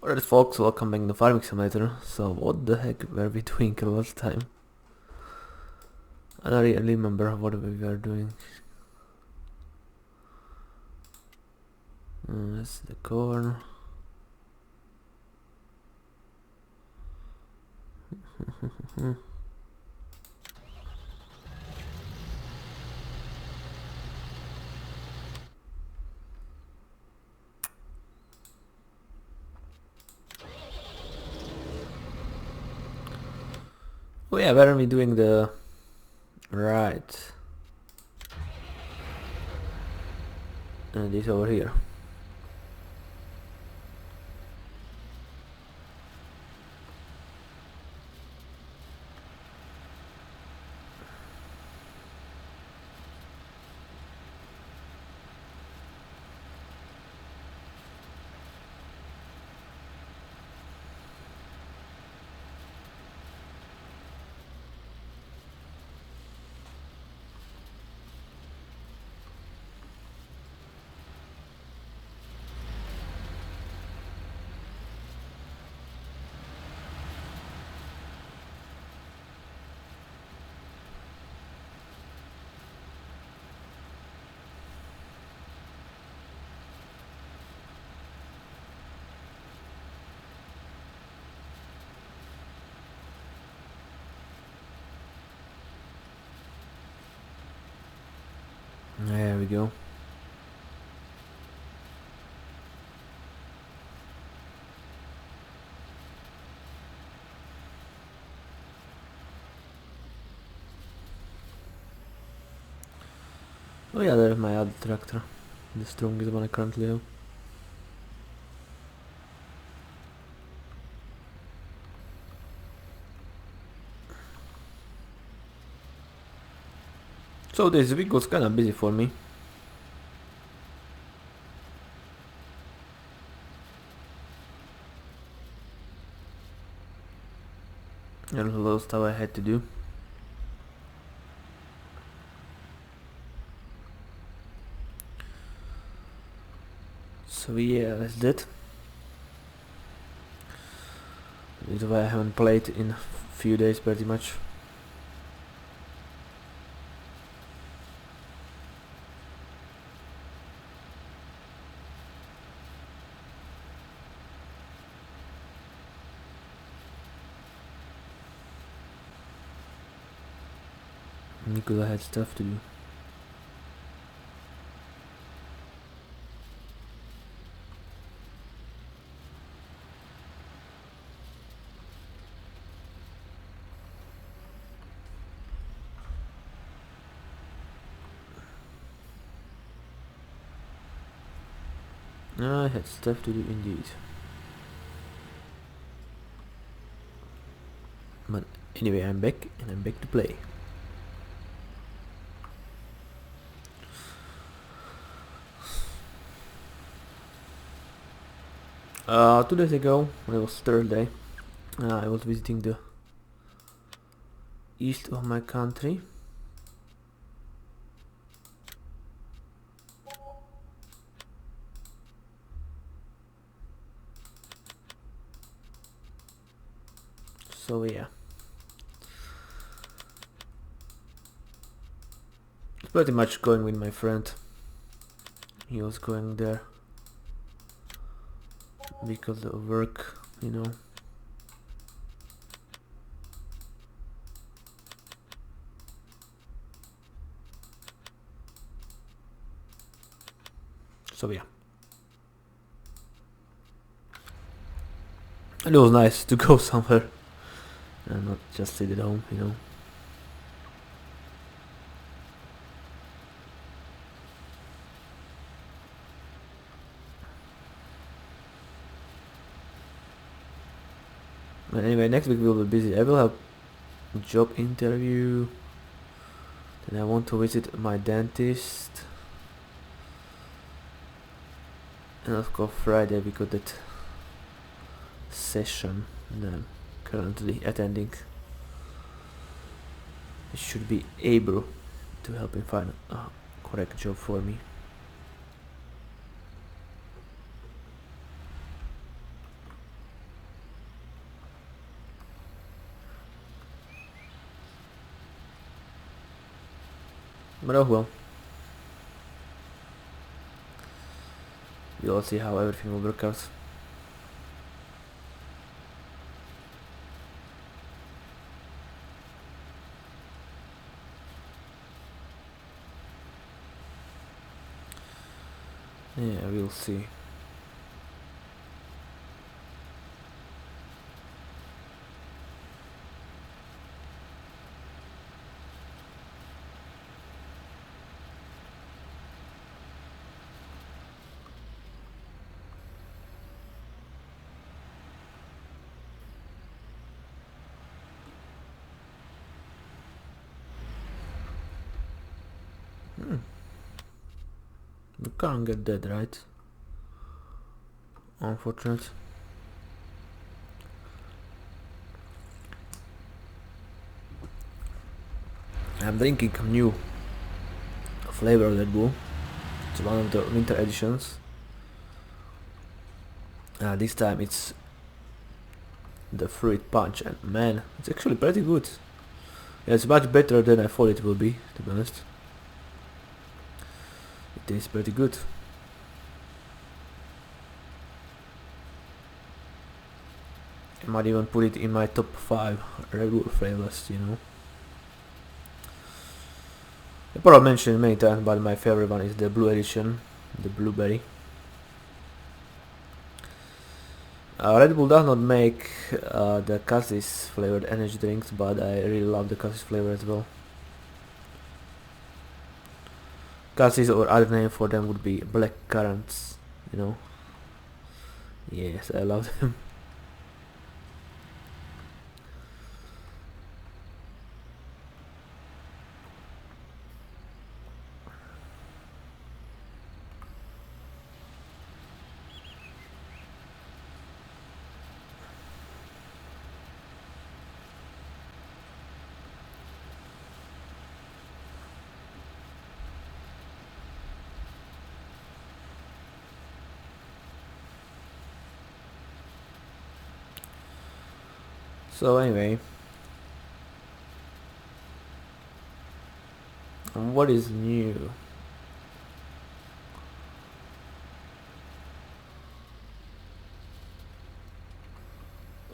Alright folks, welcome back to Farming Simulator. So what the heck were we doing last time? I don't really remember what we were doing. That's the corn. Oh yeah, where are we doing the... Right. And this over here. There we go. Oh yeah, there's my other tractor. The strongest one I currently have. So this week was kinda busy for me. There was a lot of stuff I had to do. So yeah, that's that. That's why I haven't played in a few days pretty much. Because I had stuff to do. I had stuff to do indeed. But anyway, I'm back and I'm back to play. 2 days ago, when it was Thursday, I was visiting the east of my country. So yeah. It's pretty much going with my friend. He was going there because of work, you know. So yeah. And it was nice to go somewhere and not just sit at home, you know. But anyway, next week we'll be busy. I will have a job interview. Then I want to visit my dentist. And of course Friday we got that session that I'm currently attending. I should be able to help him find a correct job for me. But oh well. We'll see how everything will work out. Yeah, we'll see. We can't get that right. Unfortunate. I'm drinking a new flavor of Red Bull. It's one of the winter editions. This time it's the fruit punch, and man, it's actually pretty good. Yeah, it's much better than I thought it will be, to be honest. It tastes pretty good. I might even put it in my top 5 Red Bull flavors, you know. I probably mentioned it many times, but my favorite one is the blue edition, the blueberry. Red Bull does not make the Cassis flavored energy drinks, but I really love the Cassis flavor as well. Cassis, or other name for them would be black currants, you know. Yes, I love them. So anyway, what is new?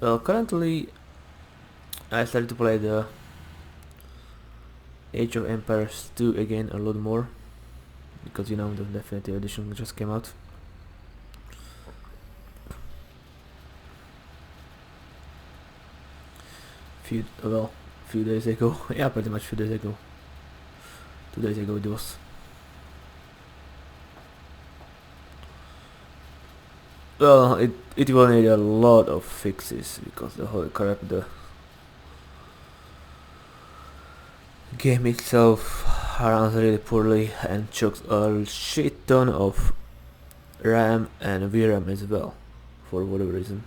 Well, currently I started to play the Age of Empires 2 again a lot more, because you know the Definitive Edition just came out. Few days ago. Yeah, pretty much few days ago. 2 days ago it was. Well, it will need a lot of fixes, because the whole crap, the game itself runs really poorly and chokes a shit ton of RAM and VRAM as well, for whatever reason.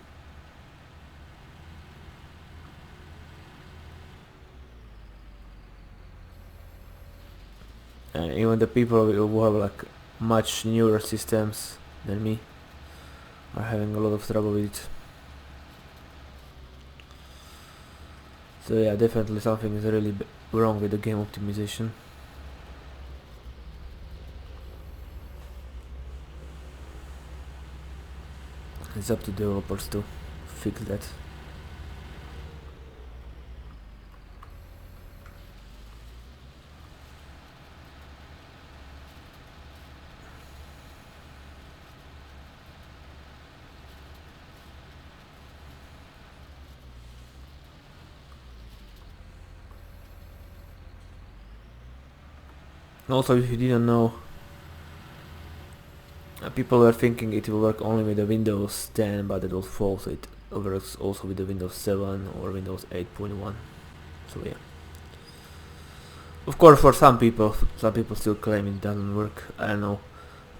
And even the people who have like much newer systems than me are having a lot of trouble with it. So yeah, definitely something is really wrong with the game optimization. It's up to developers to fix that. Also, if you didn't know, people were thinking it will work only with the Windows 10, but that was false. It works also with the Windows 7 or Windows 8.1. So yeah. Of course, for some people still claim it doesn't work. I don't know.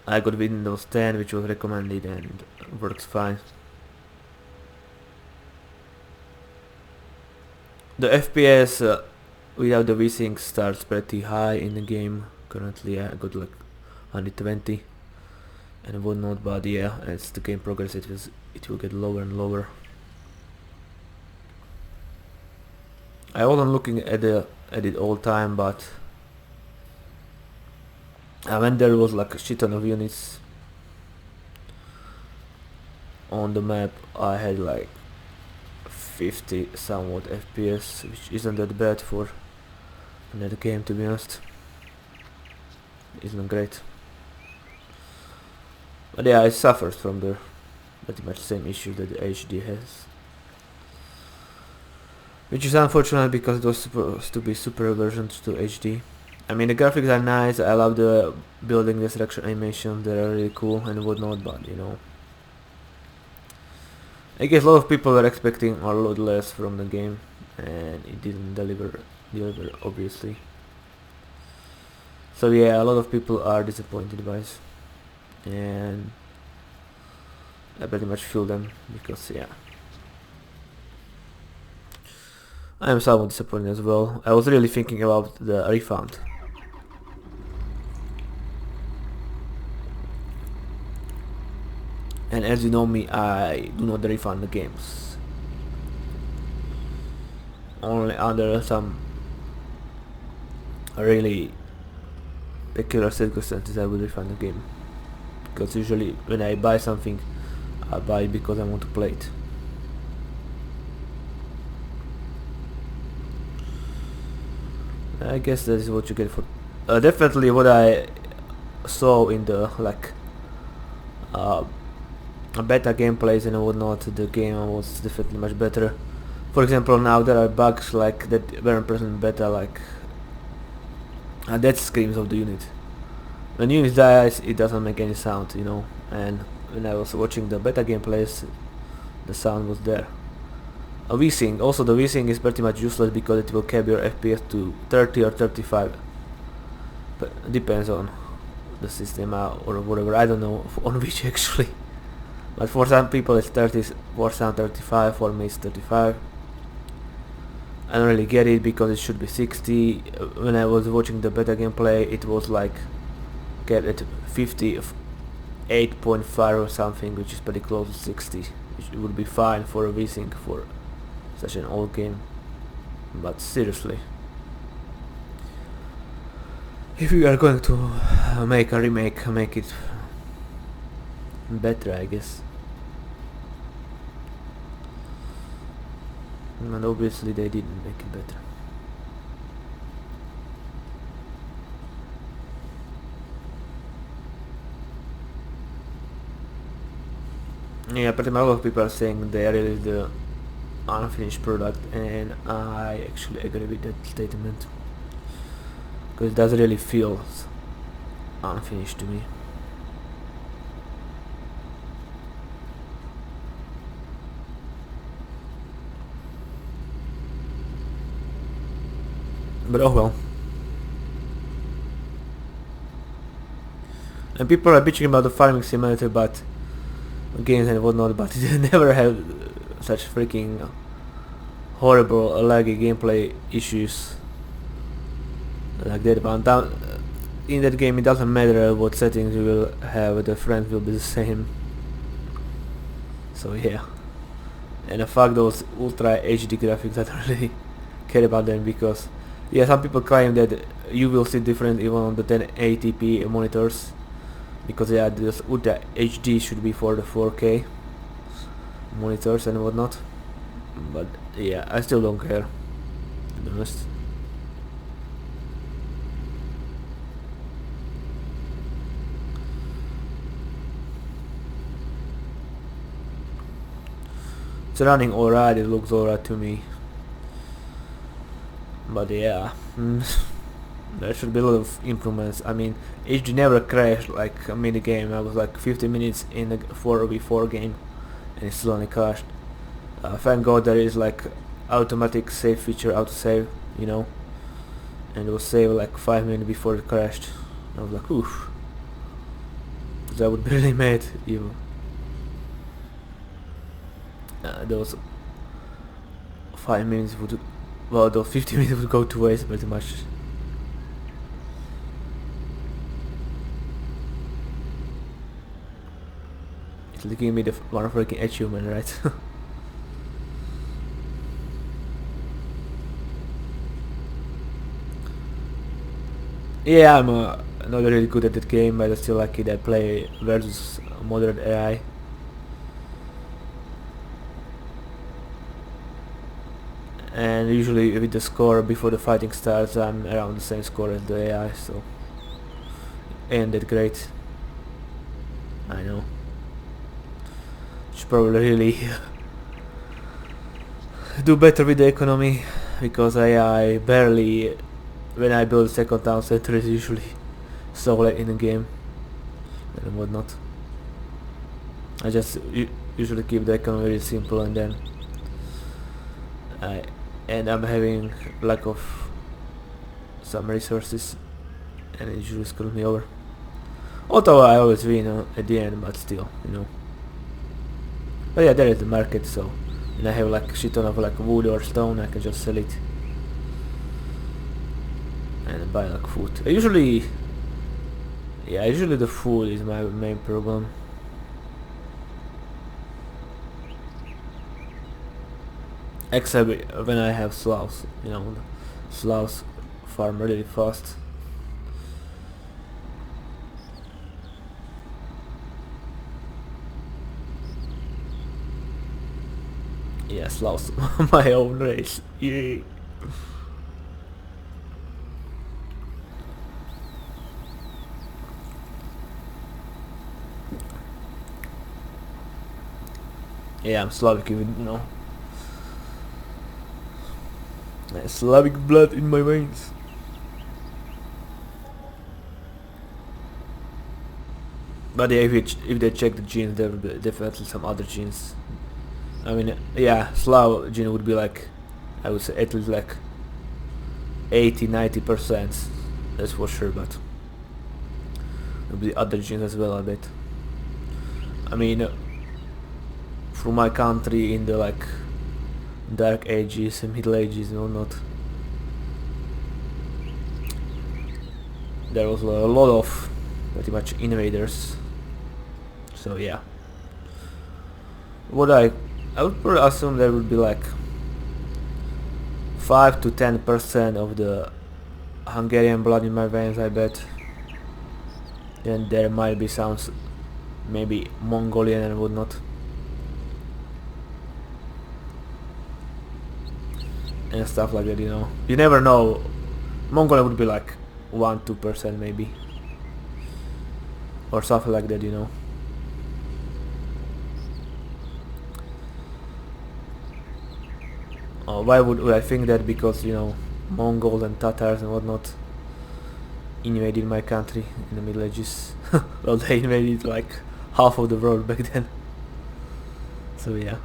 I got Windows 10, which was recommended, and works fine. The FPS without the VSync starts pretty high in the game. Currently I got like 120 and whatnot, but yeah, as the game progresses it will get lower and lower. I wasn't looking at it all time, but when there was like a shit ton of units on the map, I had like 50 somewhat FPS, which isn't that bad for another game, to be honest. Isn't great. But yeah, it suffers from the pretty much same issue that the HD has. Which is unfortunate because it was supposed to be super versioned to HD. I mean, the graphics are nice, I love the building destruction animation, they are really cool and whatnot, but you know, I guess a lot of people were expecting a lot less from the game, and it didn't deliver obviously. So yeah, a lot of people are disappointed by it, and I pretty much feel them, because yeah, I am somewhat disappointed as well. I was really thinking about the refund. And as you know me, I do not refund the games. Only under some really peculiar circumstances I will refund the game. Because usually when I buy something, I buy it because I want to play it. I guess that is what you get for... definitely what I saw in the like beta gameplays and whatnot, the game was definitely much better. For example, now there are bugs like that weren't present in beta, like death screams of the unit. When unit dies, it doesn't make any sound, you know, and when I was watching the beta gameplays, the sound was there. A VSync, also the VSync is pretty much useless because it will cap your FPS to 30 or 35, but depends on the system or whatever, I don't know on which actually. But for some people it's 30, for some 35, for me it's 35. I don't really get it because it should be 60. When I was watching the beta gameplay, it was like kept at 58.5 or something, which is pretty close to 60, which would be fine for a VSync for such an old game. But seriously, if you are going to make a remake, make it better, I guess. And obviously they didn't make it better. Yeah, pretty much a lot of people are saying they released the unfinished product, and I actually agree with that statement, because it does really feel unfinished to me. But oh well. And people are bitching about the farming simulator, but games and whatnot, but it never have such freaking horrible laggy gameplay issues like that. But in that game it doesn't matter what settings you will have, the frames will be the same. So yeah, and fuck those ultra HD graphics, I don't really care about them, because yeah, some people claim that you will see different even on the 1080p monitors, because yeah, this ultra HD should be for the 4K monitors and whatnot. But yeah, I still don't care, to be honest. It's running alright, it looks alright to me. But yeah, there should be a lot of improvements. I mean, HD never crashed like a mini game. I was like 50 minutes in the 4v4 game and it still only crashed. Thank God there is like automatic save feature, autosave, you know, and it was saved like 5 minutes before it crashed. I was like, oof, that would be really mad if those 5 minutes would, well, those 50 minutes would go to waste pretty much. It's giving me the one freaking achievement, right? Yeah, I'm not really good at that game, but I still like it. I play versus modern AI. And usually with the score before the fighting starts, I'm around the same score as the AI, so ain't that great. I know. Should probably really do better with the economy, because I barely, when I build second town center, is usually so late in the game and whatnot. I just usually keep the economy very simple, and then I'm having lack of some resources, and it usually screws me over. Although I always win at the end, but still, you know. But yeah, there is the market, so, and I have like shit ton of like wood or stone. I can just sell it and buy like food. Usually the food is my main problem. Except when I have sloughs, you know, the sloughs farm really fast. Yeah, sloughs, my own race. Yay. Yeah, I'm Slavic, even, you know. Slavic blood in my veins. But yeah, if they check the genes, there will be definitely some other genes. I mean, yeah, Slav gene would be like, I would say at least like 80-90%, that's for sure, but there will be other genes as well, I bet. I mean, from my country in the like Dark Ages and Middle Ages and whatnot, there was a lot of pretty much invaders. So yeah, what I would probably assume there would be like 5 to 10% of the Hungarian blood in my veins, I bet. Then there might be some maybe Mongolian and whatnot. And stuff like that, you know. You never know. Mongolian would be like 1-2% maybe. Or something like that, you know. Why would I think that? Because, you know, Mongols and Tatars and whatnot invaded my country in the Middle Ages. Well, they invaded like half of the world back then. So yeah.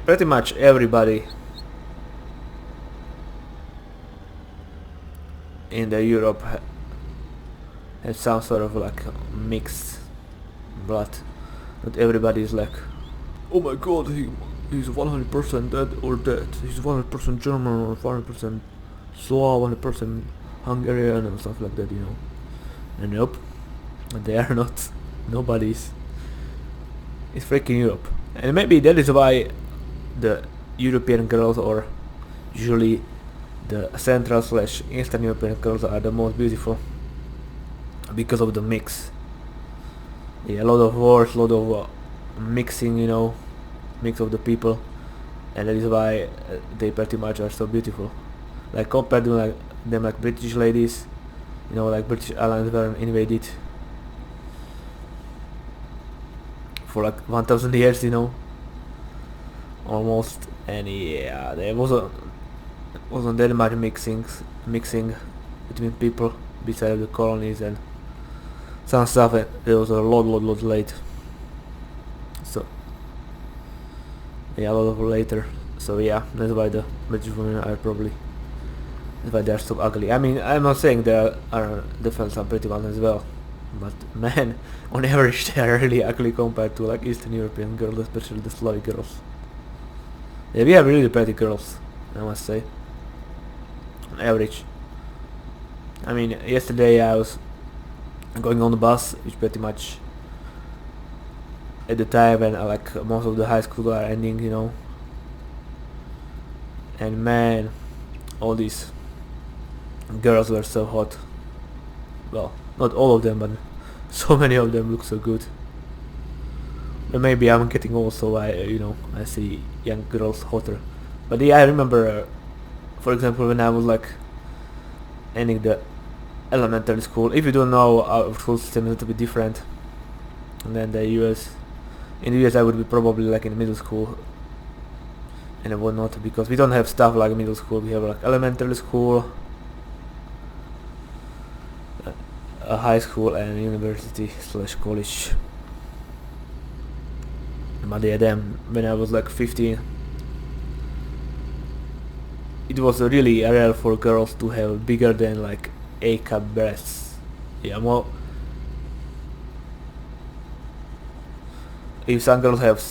Pretty much everybody in the Europe has some sort of like mixed blood. Not everybody is like, oh my god, he's 100% dead or dead. He's 100% German or 100% Slav, 100% Hungarian and stuff like that, you know. And nope, they are not. Nobody's. It's freaking Europe, and maybe that is why the European girls, or usually the Central/Eastern European girls, are the most beautiful, because of the mix. Yeah, a lot of wars, a lot of mixing, you know, mix of the people, and that is why they pretty much are so beautiful. Like compared to like them like British ladies, you know, like British Islands were invaded for like 1000 years, you know, almost, and yeah, there wasn't that much mixing between people besides the colonies and some stuff. There was a lot late. So yeah, a lot of later. So yeah, that's why the British women are probably, that's why they're so ugly. I mean, I'm not saying there are definitely some pretty ones as well, but man, on average they are really ugly compared to like Eastern European girls, especially the Slavic girls. Yeah, we have really pretty girls, I must say, on average. I mean, yesterday I was going on the bus, which pretty much at the time when like most of the high school are ending, you know. And man, all these girls were so hot. Well, not all of them, but so many of them look so good. But maybe I'm getting old, so I see young girls hotter. But yeah, I remember, for example, when I was like ending the elementary school. If you don't know, our school system is a little bit different than the US. In the US, I would be probably like in middle school and whatnot, because we don't have stuff like middle school. We have like elementary school, a high school, and university slash college. But yeah, then when I was like 15, it was really rare for girls to have bigger than like A cup breasts. Yeah, more. If some girls have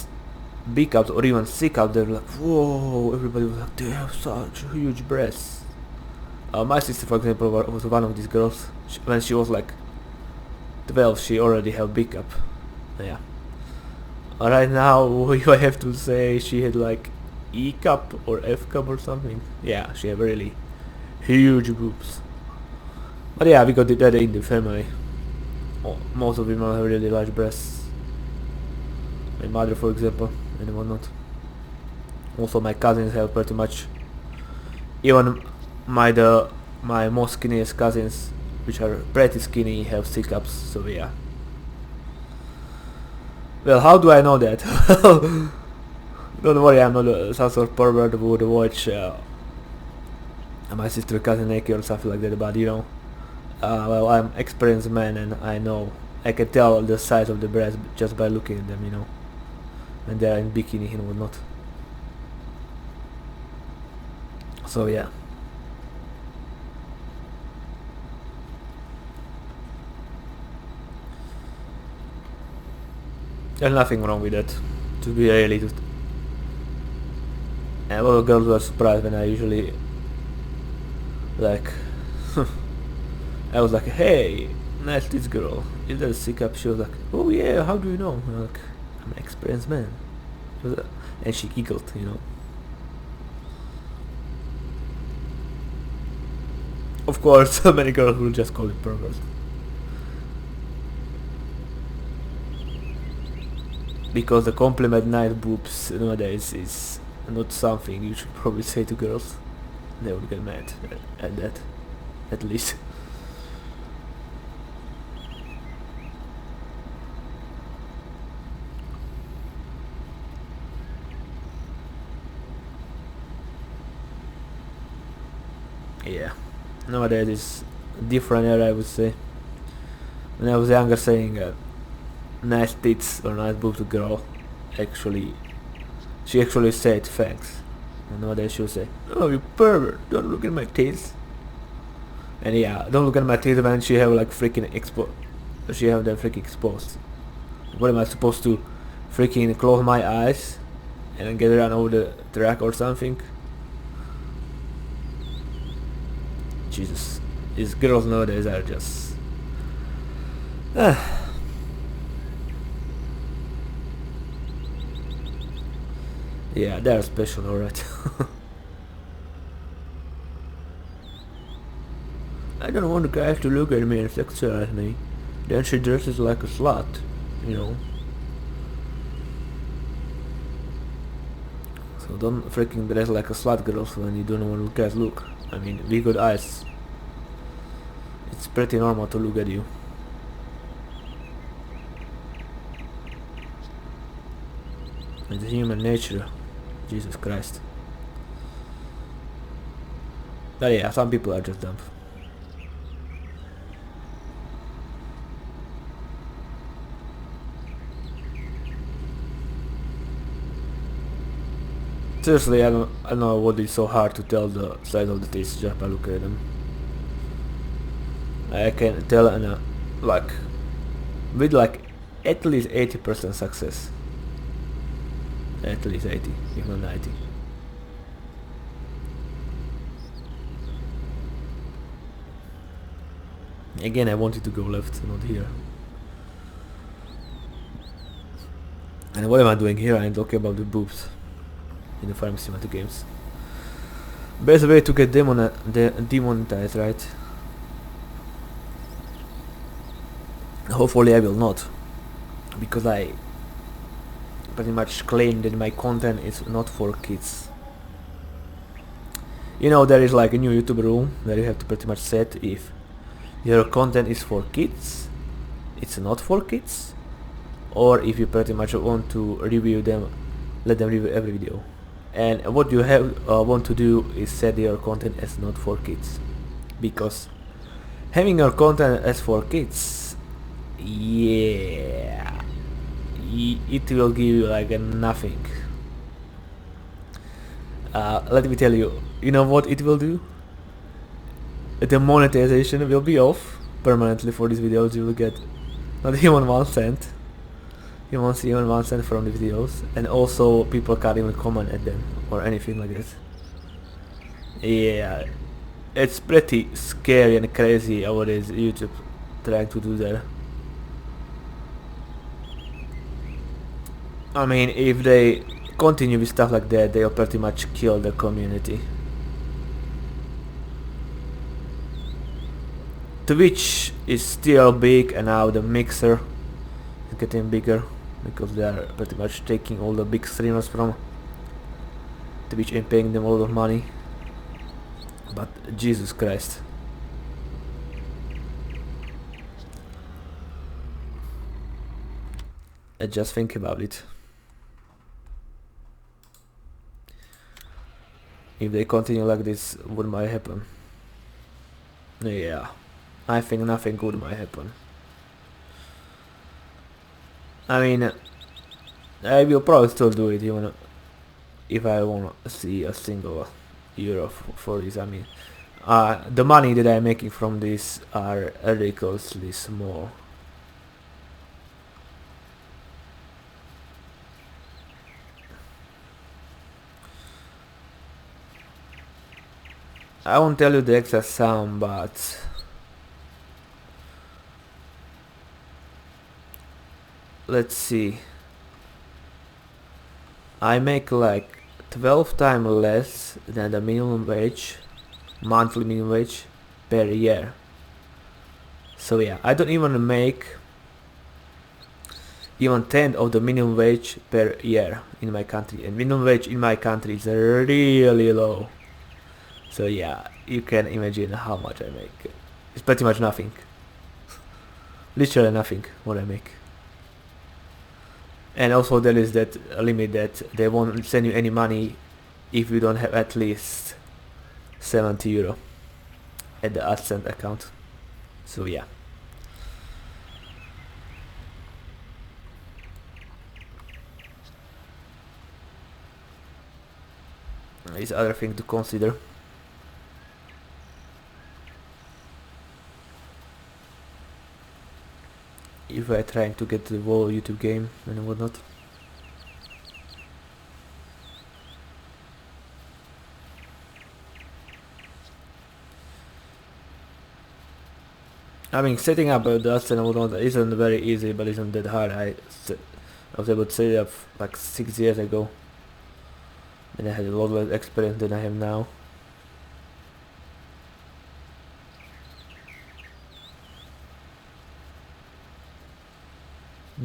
B cups or even C cups, they're like, whoa! Everybody was like, they have such huge breasts. My sister, for example, was one of these girls. When she was like 12, she already had B cup. Yeah. Right now, if I have to say, she had like E cup or F cup or something. Yeah, she had really huge boobs. But yeah, we got that in the family. Most of women have really large breasts. My mother, for example, and whatnot. Also, my cousins have pretty much. Even my most skinniest cousins, which are pretty skinny, have C cups. So yeah. Well, how do I know that? Don't worry, I'm not some sort of pervert who would watch my sister cousin naked or something like that, but well, I'm experienced man and I can tell the size of the breast just by looking at them, when they're in bikini and whatnot. So yeah. There's nothing wrong with that, to be really. And a lot of girls were surprised when I usually like I was like, hey, nice this girl. Is that a C cup? She was like, oh yeah, how do you know? I'm like, I'm an experienced man. And she giggled, Of course, so many girls will just call it pervert. Because the compliment nice boobs nowadays is not something you should probably say to girls. They would get mad at that, at least. Yeah, nowadays it's a different era, I would say. When I was younger, saying nice tits or nice boobs to girl, she actually said thanks. And nowadays she'll say, oh you pervert, don't look at my tits. And yeah, don't look at my tits when she have like freaking she have them freaking exposed. What am I supposed to freaking close my eyes and then get around over the track or something? Jesus, these girls nowadays are just yeah, they're special, alright. I don't want the guys to look at me and sexualize me. Then she dresses like a slut, So don't freaking dress like a slut, girls, when you don't want guys look. I mean, we got eyes. It's pretty normal to look at you. It's human nature. Jesus Christ. But yeah, some people are just dumb. Seriously, I don't know what is so hard to tell the size of the tits just by looking at them. I can tell with like at least 80% success. At least 80, if not 90. Again, I wanted to go left, not here. And what am I doing here? I'm talking about the boobs in the Farming Simulator games. Best way to get demonetized, right? Hopefully I will not, because I pretty much claim that my content is not for kids. You know, there is like a new YouTube rule where you have to pretty much set if your content is for kids, it's not for kids, or if you pretty much want to review them, let them review every video. And what you have want to do is set your content as not for kids, because having your content as for kids, yeah, it will give you like a nothing. Let me tell you, you know what it will do? The monetization will be off permanently for these videos. You will get not even 1 cent. You won't see even 1 cent from the videos, and also people can't even comment at them or anything like that. Yeah, it's pretty scary and crazy what is YouTube trying to do there. I mean, if they continue with stuff like that, they'll pretty much kill the community. Twitch is still big, and now the Mixer is getting bigger, because they are pretty much taking all the big streamers from Twitch and paying them a lot of money. But Jesus Christ. I just think about it. If they continue like this, what might happen? Yeah, I think nothing good might happen. I mean, I will probably still do it even if I won't see a single euro for this. I mean, the money that I'm making from this are ridiculously small. I won't tell you the exact sum, but let's see. I make like 12 times less than the minimum wage, monthly minimum wage per year. So yeah, I don't even make even 10 of the minimum wage per year in my country, and minimum wage in my country is really low. So yeah, you can imagine how much I make. It's pretty much nothing. Literally nothing what I make. And also there is that limit that they won't send you any money if you don't have at least 70 euro at the AdSense account. So yeah. Is other thing to consider. If I trying to get the whole YouTube game and whatnot. I mean, setting up the AdSense and whatnot isn't very easy, but isn't that hard. I was able to set it up like 6 years ago, and I had a lot less experience than I have now.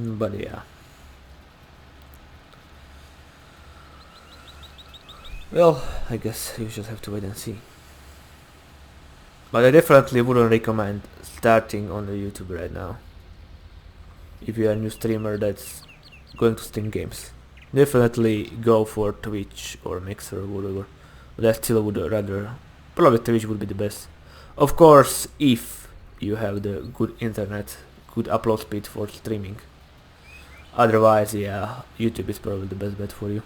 But yeah. Well, I guess you just have to wait and see. But I definitely wouldn't recommend starting on the YouTube right now. If you are a new streamer that's going to stream games, definitely go for Twitch or Mixer or whatever. But I still would rather, probably Twitch would be the best. Of course, if you have the good internet, good upload speed for streaming. Otherwise, yeah, YouTube is probably the best bet for you.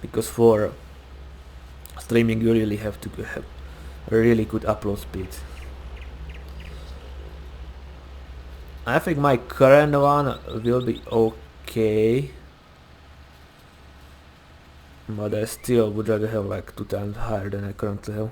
Because for streaming you really have to have a really good upload speed. I think my current one will be okay, but I still would rather have like 2 times higher than I currently have.